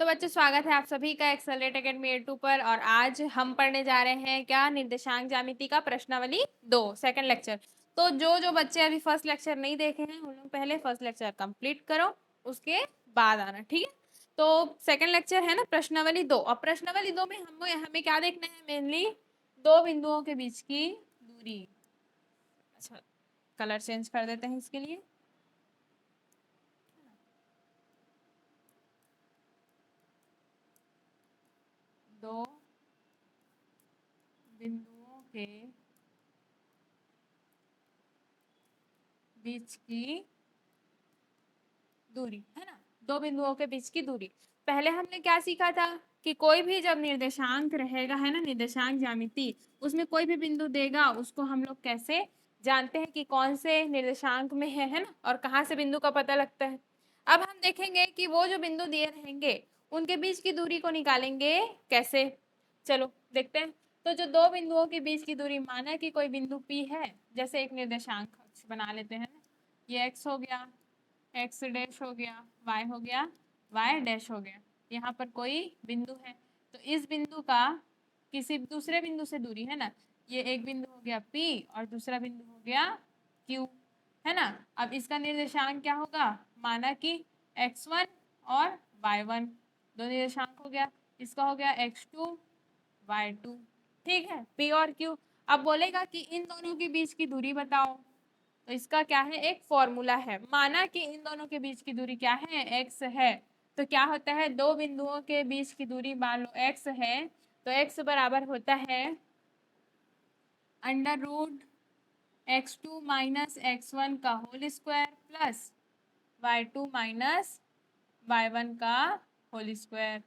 तो बच्चों स्वागत है आप सभी का एक्सेलरेट एकेडमी A2 पर। और आज हम पढ़ने जा रहे हैं क्या, निर्देशांक ज्यामिति का प्रश्नावली 2 सेकंड लेक्चर। तो जो जो बच्चे अभी फर्स्ट लेक्चर नहीं देखे हैं उन लोग पहले फर्स्ट लेक्चर कंप्लीट करो, उसके बाद आना, ठीक है। तो सेकंड लेक्चर है ना प्रश्नावली 2। और प्रश्नावली 2 में हमें क्या देखना है, मेनली दो बिंदुओं के बीच की दूरी। अच्छा, कलर चेंज कर देते हैं इसके लिए। दो बिंदुओं के बीच की दूरी है ना, दो बिंदुओं के बीच की दूरी। पहले हमने क्या सीखा था कि कोई भी जब निर्देशांक रहेगा है ना, निर्देशांक ज्यामिति, उसमें कोई भी बिंदु देगा उसको हम लोग कैसे जानते हैं कि कौन से निर्देशांक में है ना, और कहाँ से बिंदु का पता लगता है। अब हम देखेंगे कि वो जो बिंदु दिए रहेंगे उनके बीच की दूरी को निकालेंगे कैसे। चलो देखते हैं। तो जो दो बिंदुओं के बीच की दूरी, माना कि कोई बिंदु P है, जैसे एक निर्देशांक बना लेते हैं ना, ये x हो गया, एक्स डैश हो गया, वाई हो गया, वाई डैश हो गया। यहाँ पर कोई बिंदु है तो इस बिंदु का किसी दूसरे बिंदु से दूरी है ना, ये एक बिंदु हो गया P और दूसरा बिंदु हो गया Q, है ना। अब इसका निर्देशांक क्या होगा, माना कि x1 और y1 दो निर्देशांक हो गया, इसका हो गया x2 y2, ठीक है, P और Q। अब बोलेगा कि इन दोनों के बीच की दूरी बताओ, तो इसका क्या है, एक फॉर्मूला है। माना कि इन दोनों के बीच की दूरी क्या है, x है, तो क्या होता है, दो बिंदुओं के बीच की दूरी मान लो x है, तो x बराबर होता है under root x2 minus x1 का whole square plus y2 minus y1 का होल स्क्वायर।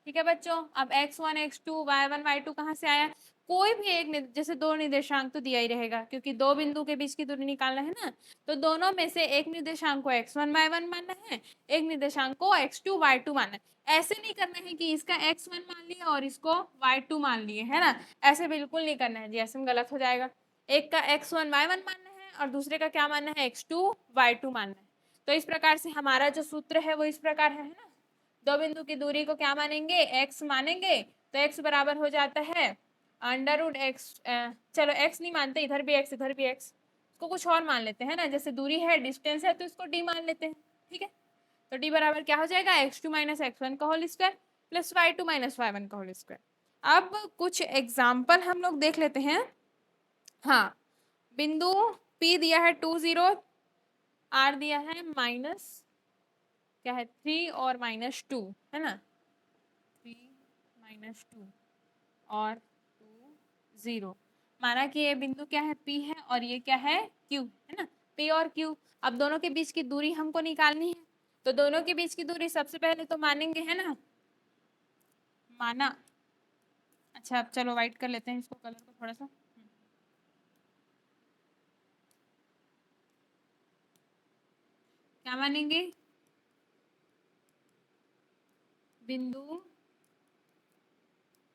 ठीक है बच्चों। अब x1 x2 y1 y2 कहाँ से आया, कोई भी एक जैसे दो निर्देशांक तो दिया ही रहेगा क्योंकि दो बिंदु के बीच की दूरी निकालना है ना, तो दोनों में से एक निर्देशांक को x1 y1 मानना है, एक निर्देशांक को x2 y2 मानना है। ऐसे नहीं करना है कि इसका x1 मान लिया और इसको y2 मान लिए, है ना, ऐसे बिल्कुल नहीं करना है जी, ऐसे में गलत हो जाएगा। एक का x1 y1 मानना है और दूसरे का क्या मानना है, x2 y2 मानना है। तो इस प्रकार से हमारा जो सूत्र है वो इस प्रकार है ना, दो बिंदु की दूरी को क्या मानेंगे, x मानेंगे, तो x बराबर हो जाता है अंडर रूट एक्स, चलो x नहीं मानते, इधर भी x इधर भी x, इसको कुछ और मान लेते हैं ना, जैसे दूरी है डिस्टेंस है तो इसको d मान लेते हैं, ठीक है। तो d बराबर क्या हो जाएगा, x2 माइनस x1 का whole square plus y2 minus y1 का होल स्क्वायर। अब कुछ एग्जाम्पल हम लोग देख लेते हैं। हाँ, बिंदु P दिया है 2 0, R दिया है माइनस क्या है 3 और -2, है ना, 3 -2 और 2 0। माना कि ये बिंदु क्या है, P है और ये क्या है, Q, है ना, P और Q। अब दोनों के बीच की दूरी हमको निकालनी है, तो दोनों के बीच की दूरी सबसे पहले तो मानेंगे, है ना, माना। अच्छा अब चलो वाइट कर लेते हैं इसको, कलर को थोड़ा सा। क्या मानेंगे, बिंदु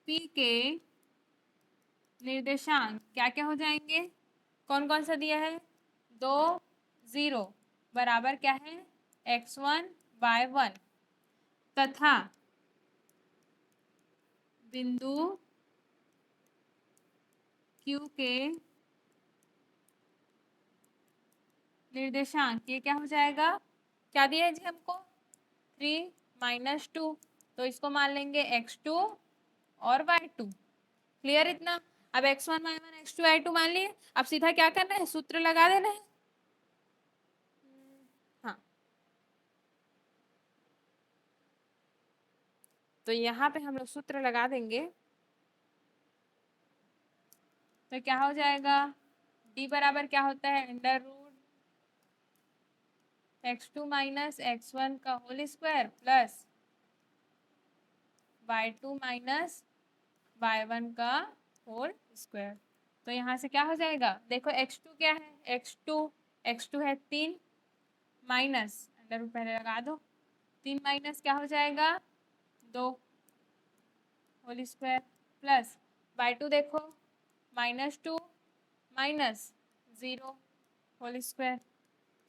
P के निर्देशांक क्या क्या हो जाएंगे, कौन कौन सा दिया है, 2 0 बराबर क्या है, x1 y1 तथा बिंदु Q के निर्देशांक ये क्या हो जाएगा, क्या दिया है जी हमको, 3 -2, तो इसको मान लेंगे x2 और y2। क्लियर इतना। अब x1 y1 x2 y2 मान लिए, अब सीधा क्या करना है, सूत्र लगा देना है। हाँ, तो यहाँ पे हम लोग सूत्र लगा देंगे, तो क्या हो जाएगा, d बराबर क्या होता है, under root x2 minus x1 का whole square plus y2 minus y1 का होल स्क्वायर। तो यहाँ से क्या हो जाएगा, देखो x2 क्या है, x2 है 3 माइनस अंडर रूट पहले लगा दो, 3 माइनस क्या हो जाएगा, 2 होल स्क्वायर प्लस y2 देखो -2 माइनस 0 होल स्क्वायर।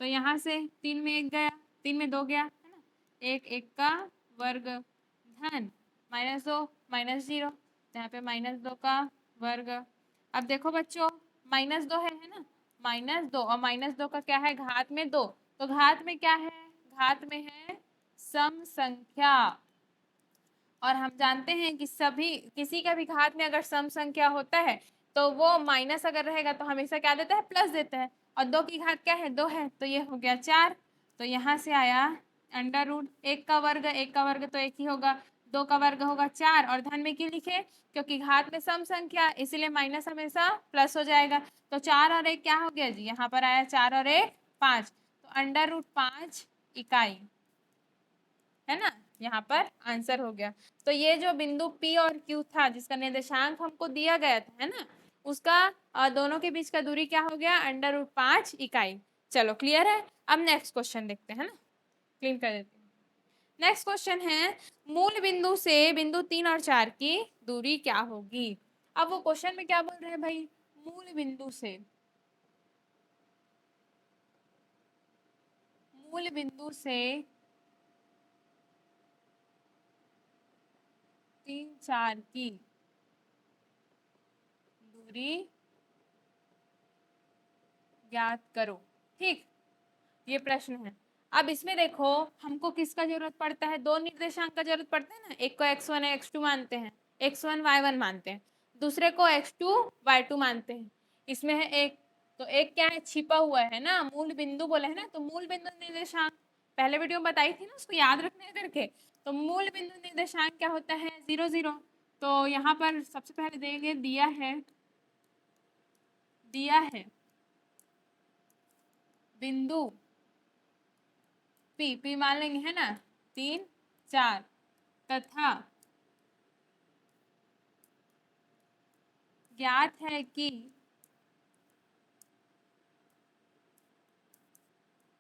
तो यहाँ से 3 में 1 गया, 3 में 2 गया, है ना, एक एक का वर्ग धन -2 -0, यहाँ पे -2 का वर्ग। अब देखो बच्चों -2 है ना, -2 और -2 का क्या है घात में 2, तो घात में क्या है, घात में है सम संख्या। और हम जानते हैं कि सभी किसी का भी घात में अगर सम संख्या होता है तो वो माइनस अगर रहेगा तो हमेशा क्या देता है, प्लस देता है। और 2 की घात क्या है, 2 है, तो ये हो गया 4। तो यहाँ से आया अंडर रूट 1 का वर्ग, 1 का वर्ग तो 1 ही होगा, 2 का वर्ग होगा 4। और धन में क्यों लिखे, क्योंकि घात में सम संख्या, इसीलिए माइनस हमेशा प्लस हो जाएगा। तो 4 और 1 क्या हो गया जी, यहाँ पर आया 4 और 1 5, तो अंडर रूट 5 इकाई, है ना, यहाँ पर आंसर हो गया। तो ये जो बिंदु P और Q था जिसका निर्देशांक हमको दिया गया था, है ना, उसका दोनों के बीच का दूरी क्या हो गया, अंडर रूट 5 इकाई। चलो क्लियर है। अब नेक्स्ट क्वेश्चन देखते हैं ना, क्लीन कर देते हैं। नेक्स्ट क्वेश्चन है मूल बिंदु से बिंदु 3 और 4 की दूरी क्या होगी। अब वो क्वेश्चन में क्या बोल रहे हैं भाई, मूल बिंदु से, मूल बिंदु से 3 4 की दूरी ज्ञात करो। ठीक, ये प्रश्न है। अब इसमें देखो हमको किसका जरूरत पड़ता है, दो निर्देशांक का जरूरत पड़ता है ना, एक को x1 x2 मानते हैं, x1 y1 मानते हैं, दूसरे को x2 y2 मानते हैं। इसमें है एक, तो एक क्या है, छिपा हुआ है ना, मूल बिंदु बोले है ना, तो मूल बिंदु निर्देशांक पहले वीडियो में बताई थी ना, उसको याद रखने करके। तो मूल बिंदु निर्देशांक क्या होता है, 0 0। तो यहाँ पर सबसे पहले देंगे, दिया है बिंदु P मान लेंगे, है ना, 3 4, तथा ज्ञात है कि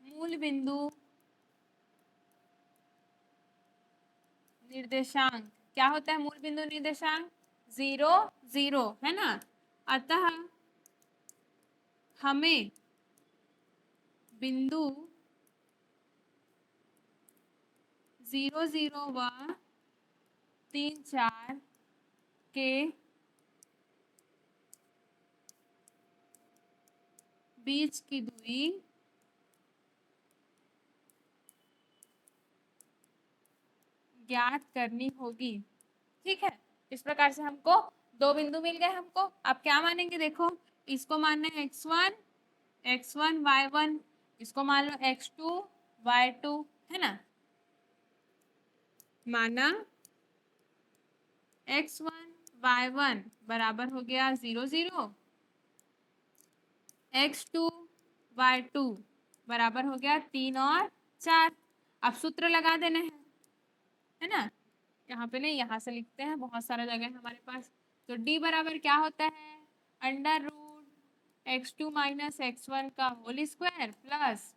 मूल बिंदु निर्देशांक क्या होता है, मूल बिंदु निर्देशांक 0 0, है ना। अतः हमें बिंदु 0 0 व 3 4 के बीच की दूरी ज्ञात करनी होगी। ठीक है, इस प्रकार से हमको दो बिंदु मिल गए हमको। अब क्या मानेंगे, देखो इसको मानना है x1 y1, इसको मान लो x2 y2, है ना। माना x1 y1 बराबर हो गया 0 0, x2 y2 बराबर हो गया 3 और 4। अब सूत्र लगा देना है ना, यहाँ पे नहीं, यहाँ से लिखते हैं, बहुत सारा जगह है हमारे पास। तो d बराबर क्या होता है, under root x2 minus x1 का whole square plus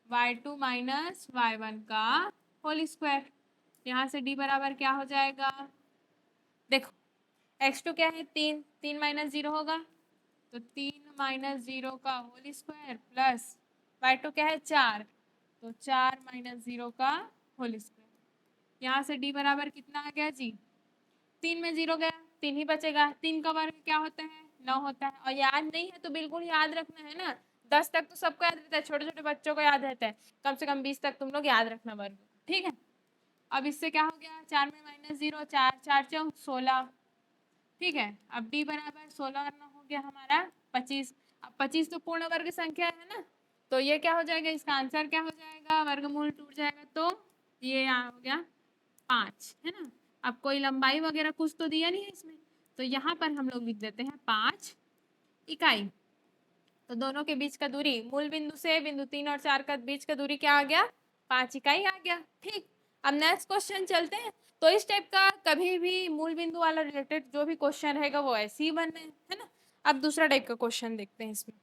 y2 minus y1 का होल स्क्वायर। यहाँ से d बराबर क्या हो जाएगा, देखो x2 क्या है, 3 3 माइनस 0 होगा, तो 3 माइनस 0 का होल स्क्वायर प्लस y2 क्या है 4, तो 4 माइनस 0 का होल स्क्वायर। यहाँ से d बराबर कितना आ गया जी, 3 में 0 गया, 3 ही बचेगा। 3 का वर्ग क्या होता है, 9 होता है। और याद नहीं है तो बिल्कुल याद रखना है ना, 10 तक तो सबको याद रहता है, छोटे छोटे बच्चों को याद रहता है, कम से कम 20 तक तुम लोग याद रखना वर्ग। ठीक है, अब इससे क्या हो गया, 4 में माइनस 0, 4 4 चौक 16। ठीक है, अब d बराबर 16 हो गया हमारा 25। अब 25 तो पूर्ण वर्ग संख्या है ना, तो ये क्या हो जाएगा, इसका आंसर क्या हो जाएगा, वर्गमूल टूट जाएगा, तो ये यहाँ हो गया 5, है ना। अब कोई लंबाई वगैरह कुछ तो दिया नहीं है इसमें, तो यहाँ पर हम लोग लिख देते हैं 5 इकाई। तो दोनों के बीच का दूरी, मूल बिंदु से बिंदु 3 और 4 का बीच का दूरी क्या आ गया, 5 इकाई आ गया। ठीक, अब नेक्स्ट क्वेश्चन चलते हैं। तो इस टाइप का कभी भी मूल बिंदु वाला रिलेटेड जो भी क्वेश्चन रहेगा वो ऐसे ही बनना है ना। अब दूसरा टाइप का क्वेश्चन देखते हैं। इसमें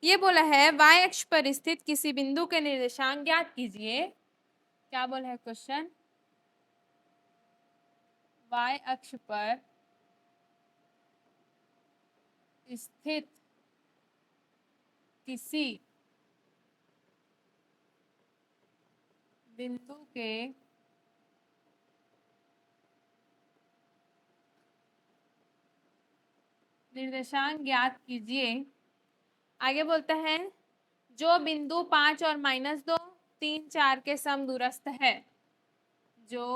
ये बोला है y अक्ष पर स्थित किसी बिंदु के निर्देशांक ज्ञात कीजिए। क्या बोला है क्वेश्चन, y अक्ष पर स्थित किसी बिंदु के निर्देशांक ज्ञात कीजिए। आगे बोलता है जो बिंदु 5 और -2, 3, 4 के समदूरस्थ है। जो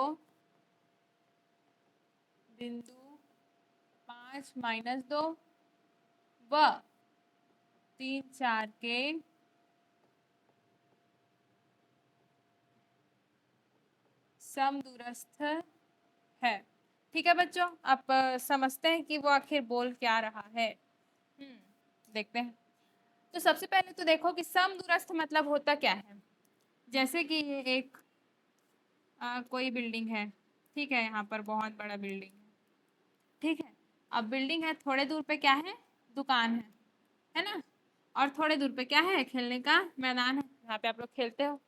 बिंदु 5, -2 व 3, 4 के समदूरस्थ है। ठीक है बच्चों, आप समझते हैं कि वो आखिर बोल क्या रहा है। देखते हैं। तो सबसे पहले तो देखो कि समदूरस्थ मतलब होता क्या है। जैसे कि ये एक कोई बिल्डिंग है, ठीक है, यहाँ पर बहुत बड़ा बिल्डिंग है, ठीक है। अब बिल्डिंग है, थोड़े दूर पे क्या है, दुकान है ना, और थोड़े दूर पे क्या है, खेलने का मैदान है, यहाँ पे आप लोग खेलते हो।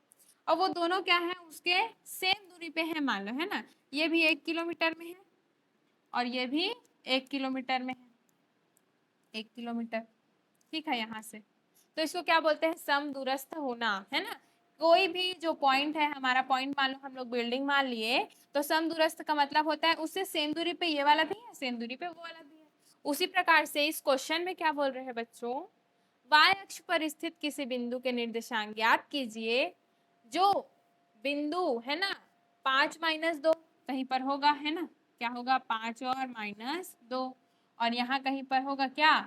और वो दोनों क्या है, उसके सेम दूरी पे है मान लो, है ना। ये भी 1 किलोमीटर में है और ये भी 1 किलोमीटर में है, 1 किलोमीटर, ठीक है, यहाँ से। तो इसको क्या बोलते हैं, समदूरस्थ होना, है ना। कोई भी जो पॉइंट है, हमारा पॉइंट मान लो हम लोग बिल्डिंग मान लिए, तो समदूरस्थ का मतलब होता है उससे सेम दूरी पे ये वाला भी है, सेम दूरी पे वो वाला भी है। उसी प्रकार से इस क्वेश्चन में क्या बोल रहे हैं बच्चों, y अक्ष पर स्थित किसी बिंदु के निर्देशांक ज्ञात कीजिए। जो बिंदु है ना 5 -2 कहीं पर होगा, है ना, क्या होगा, 5 और -2, और यहाँ कहीं पर होगा क्या,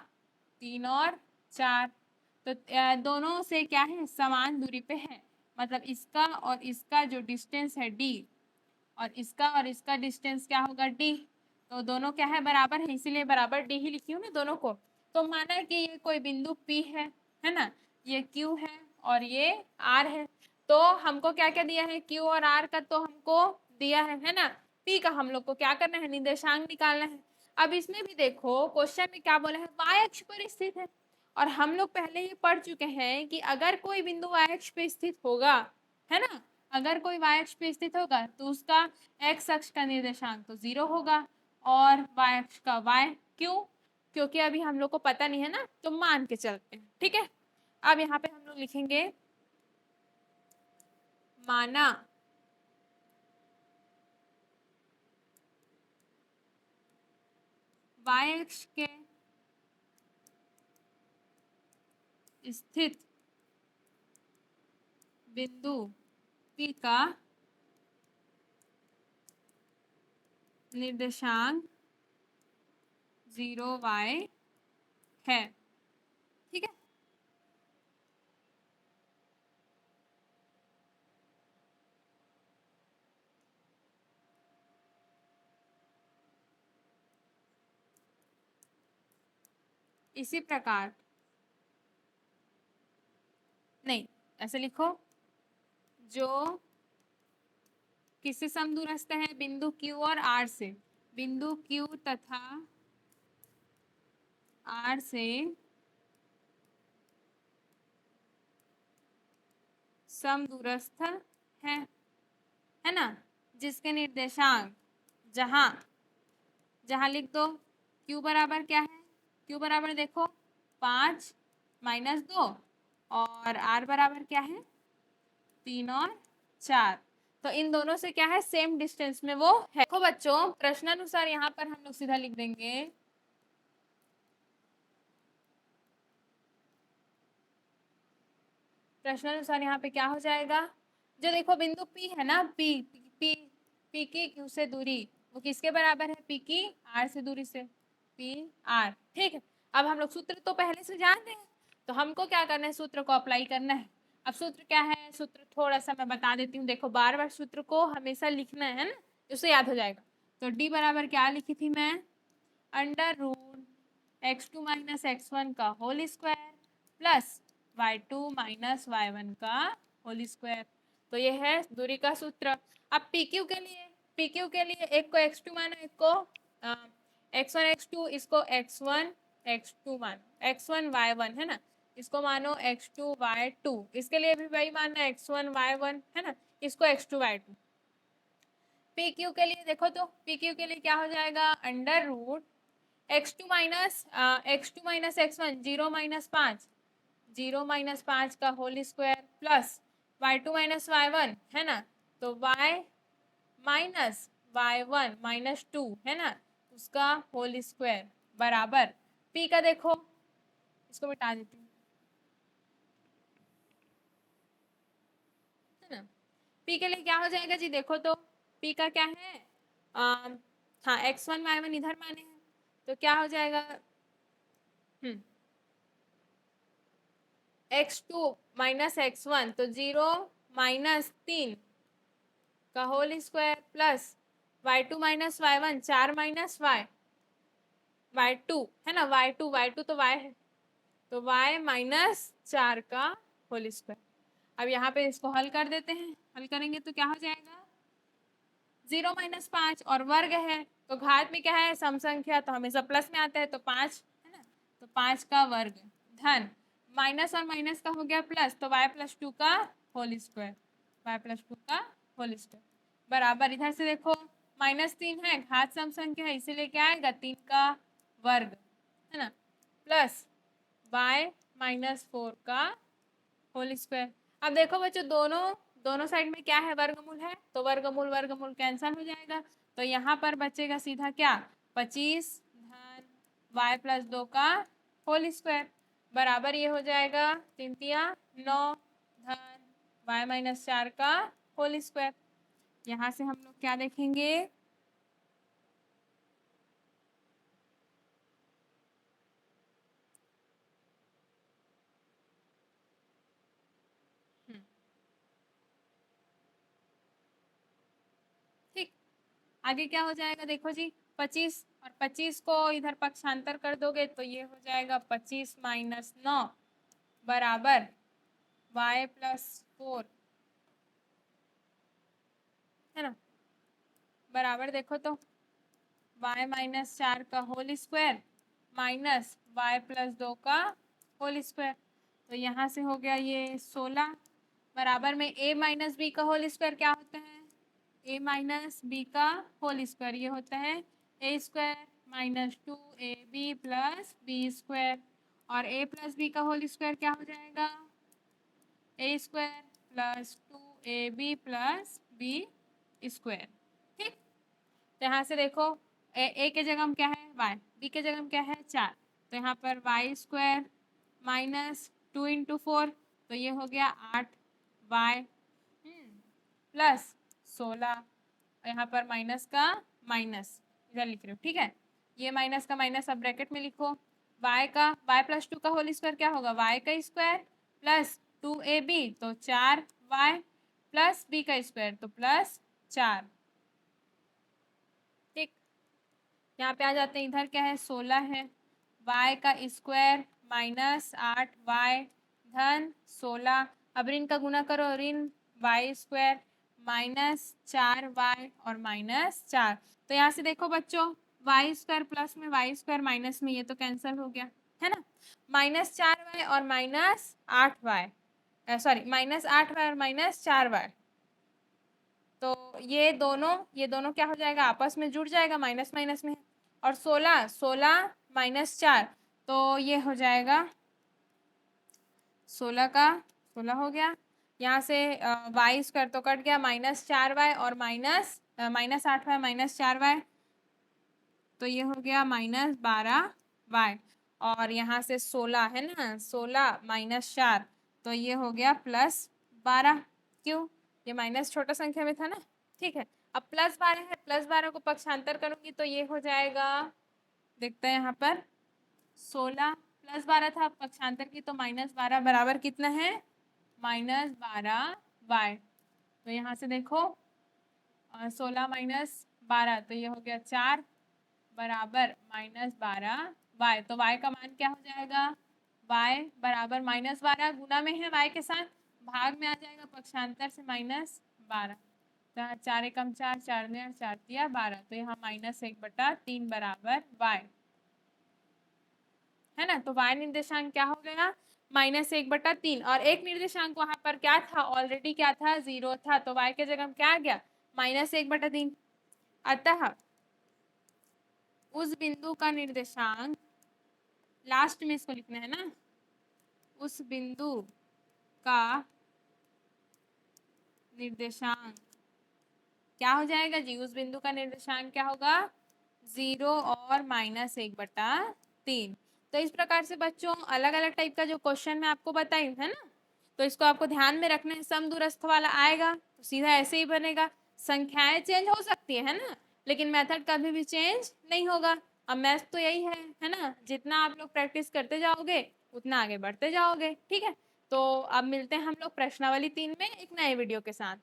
3 और 4। तो दोनों से क्या है, समान दूरी पे है, मतलब इसका और इसका जो डिस्टेंस है d, और इसका डिस्टेंस क्या होगा d। तो दोनों क्या है, बराबर है, इसीलिए बराबर d ही लिखी हूँ ना दोनों को। तो माना कि ये कोई बिंदु P है ना, ये Q है और ये R है। तो हमको क्या क्या दिया है, Q और R का तो हमको दिया है ना। P का हम लोग को क्या करना है, निर्देशांक निकालना है। अब इसमें भी देखो क्वेश्चन में क्या बोला है, y अक्ष पर स्थित है, और हम लोग पहले ही पढ़ चुके हैं कि अगर कोई बिंदु y अक्ष पे स्थित होगा, है ना, अगर कोई y अक्ष पे स्थित होगा तो उसका x अक्ष का निर्देशांक तो 0 होगा और y अक्ष का y। क्यों, क्योंकि अभी हम लोग को पता नहीं है ना, तो मान के चलते हैं, ठीक है। अब यहाँ पे हम लोग लिखेंगे माना y अक्ष के स्थित बिंदु P का निर्देशांक 0y है, ठीक है। इसी प्रकार नहीं, ऐसे लिखो, जो किससे समदूरस्थ है, बिंदु Q और R से, बिंदु Q तथा R से समदूरस्थ है ना, जिसके निर्देशांक जहां जहां लिख दो, Q बराबर क्या है, Q बराबर देखो 5 -2 और R बराबर क्या है, 3 और 4। तो इन दोनों से क्या है, सेम डिस्टेंस में वो है। देखो बच्चों, प्रश्नानुसार यहाँ पर हम लोग सीधा लिख देंगे प्रश्नानुसार यहाँ पे क्या हो जाएगा, जो देखो बिंदु P है ना, P की Q से दूरी वो किसके बराबर है, P की R से दूरी से, P R, ठीक है। अब हम लोग सूत्र तो पहले से जान रहे हैं, तो हमको क्या करना है, सूत्र को अप्लाई करना है। अब सूत्र क्या है, सूत्र थोड़ा सा मैं बता देती हूँ, देखो बार बार सूत्र को हमेशा लिखना है ना, उससे याद हो जाएगा। तो D बराबर क्या लिखी थी मैं, √x2 - x1 का whole square plus y2 - y1 का होल स्क्वायर। तो ये है दूरी का सूत्र। अब PQ के लिए एक को x2 मानो, एक को x1 x2, इसको x1 x2 मानो, x1 y1 है ना, इसको मानो x2 y2, इसके लिए भी वही मानना है, x1 y1 है ना, इसको x2 y2। PQ के लिए देखो, तो PQ के लिए क्या हो जाएगा, √x2 - x1 0 - 5, 0 - 5 का whole square plus y2 - y1 है ना, तो y - y1 - 2 है ना, उसका होल स्क्वायर बराबर पी का देखो, इसको मिटा देती हूँ, है ना। पी के लिए क्या हो जाएगा जी, देखो तो पी का क्या है, हाँ x1 y1 इधर माने हैं, तो क्या हो जाएगा, x2 माइनस x1, तो 0 माइनस 3 का whole square plus y2 minus y1, 4 minus y2 है ना, y2 तो y है, तो y माइनस 4 का होल स्क्वायर। अब यहाँ पे इसको हल कर देते हैं, हल करेंगे तो क्या हो जाएगा, 0 माइनस 5 और वर्ग है तो घात में क्या है, सम संख्या, तो हमेशा प्लस में आता है, तो 5 है ना, तो 5 का वर्ग धन माइनस और माइनस का हो गया प्लस, तो y प्लस 2 का होल स्क्वायर, y प्लस 2 का होल स्क्वायर बराबर, इधर से देखो -3 है, घात सम संख्या है, इसीलिए क्या आएगा 3 का वर्ग, है ना, प्लस y माइनस 4 का होल स्क्वायर। अब देखो बच्चों, दोनों साइड में क्या है, वर्गमूल है, तो वर्गमूल वर्गमूल कैंसल हो जाएगा, तो यहाँ पर बचेगा सीधा क्या, 25 धन y प्लस 2 का होल स्क्वायर बराबर, ये हो जाएगा 3 तिया 9 धन y माइनस 4 का होल स्क्वायर। यहाँ से हम लोग क्या देखेंगे, ठीक, आगे क्या हो जाएगा, देखो जी 25 और 25 को इधर पक्षांतर कर दोगे तो ये हो जाएगा 25 माइनस 9 बराबर y प्लस 4, है ना, बराबर देखो तो y माइनस 4 का whole square minus y plus 2 का होल स्क्वायर, तो यहाँ से हो गया ये 16 बराबर में a माइनस बी का होल स्क्वायर क्या होता है, a माइनस बी का होल स्क्वायर, ये होता है a square minus 2ab plus B square, और a प्लस बी का होल स्क्वायर क्या हो जाएगा, a square plus 2ab plus B square, ठीक। तो यहाँ से देखो ए के जगह में क्या है y, बी के जगह में क्या है 4, तो यहाँ पर y स्क्वायर माइनस 2 इंटू 4, तो ये हो गया 8y प्लस 16, यहाँ पर माइनस का माइनस इधर लिख रहे हो, ठीक है, ये माइनस का माइनस अब ब्रैकेट में लिखो, y प्लस 2 का होल स्क्वायर क्या होगा, y का स्क्वायर प्लस 2ab, तो 4y प्लस b का स्क्वायर, तो प्लस 4, ठीक। यहाँ पे आ जाते हैं, इधर क्या है 16 है, y का स्क्वायर माइनस 8y धन 16, अब ऋण का गुना करो, ऋण y स्क्वायर माइनस 4y और माइनस 4, तो यहाँ से देखो बच्चों y स्क्वायर प्लस में y स्क्वायर माइनस में, ये तो कैंसिल हो गया, है ना, -4y और -8y, सॉरी -8y और -4y, तो ये दोनों क्या हो जाएगा, आपस में जुड़ जाएगा, माइनस माइनस में है, और 16 माइनस 4, तो ये हो जाएगा 16 का 16 हो गया, यहाँ से y स्क्वायर तो कट गया, -4y और -8y -4y, तो ये हो गया -12y, और यहाँ से 16 है ना, 16 माइनस 4, तो ये हो गया +12, क्यों, ये माइनस छोटा संख्या में था ना, ठीक है। अब +12 है, +12 को पक्षांतर करूंगी तो ये हो जाएगा, देखते हैं यहाँ पर 16 +12 था, पक्षांतर की तो -12 बराबर कितना है, -12y, तो यहाँ से देखो 16 माइनस 12, तो ये हो गया 4 बराबर -12y, तो y का मान क्या हो जाएगा, y बराबर -12 गुना में है y के साथ, भाग में आ जाएगा पक्षांतर से -12, तो 4 एकम 4, 4 ने 4 दिया 12, तो यहाँ -1/3 बराबर y, है ना, तो y निर्देशांक क्या हो गया, -1/3, और एक निर्देशांक वहां पर क्या था, ऑलरेडी क्या था 0 था, तो y के जगह क्या आ गया -1/3, अतः उस बिंदु का निर्देशांक, लास्ट में इसको लिखना है ना, उस बिंदु का निर्देशांक क्या हो जाएगा जी, उस बिंदु का निर्देशांक क्या होगा, 0 और -1/3, तो इस प्रकार से बच्चों अलग अलग टाइप का जो क्वेश्चन मैं आपको बताई है ना, तो इसको आपको ध्यान में रखना है। सम दूरस्थ वाला आएगा तो सीधा ऐसे ही बनेगा, संख्याएं चेंज हो सकती है ना, लेकिन मेथड कभी भी चेंज नहीं होगा। अब मैथ तो यही है ना, जितना आप लोग प्रैक्टिस करते जाओगे उतना आगे बढ़ते जाओगे। ठीक है, तो अब मिलते हैं हम लोग प्रश्नावली 3 में एक नए वीडियो के साथ।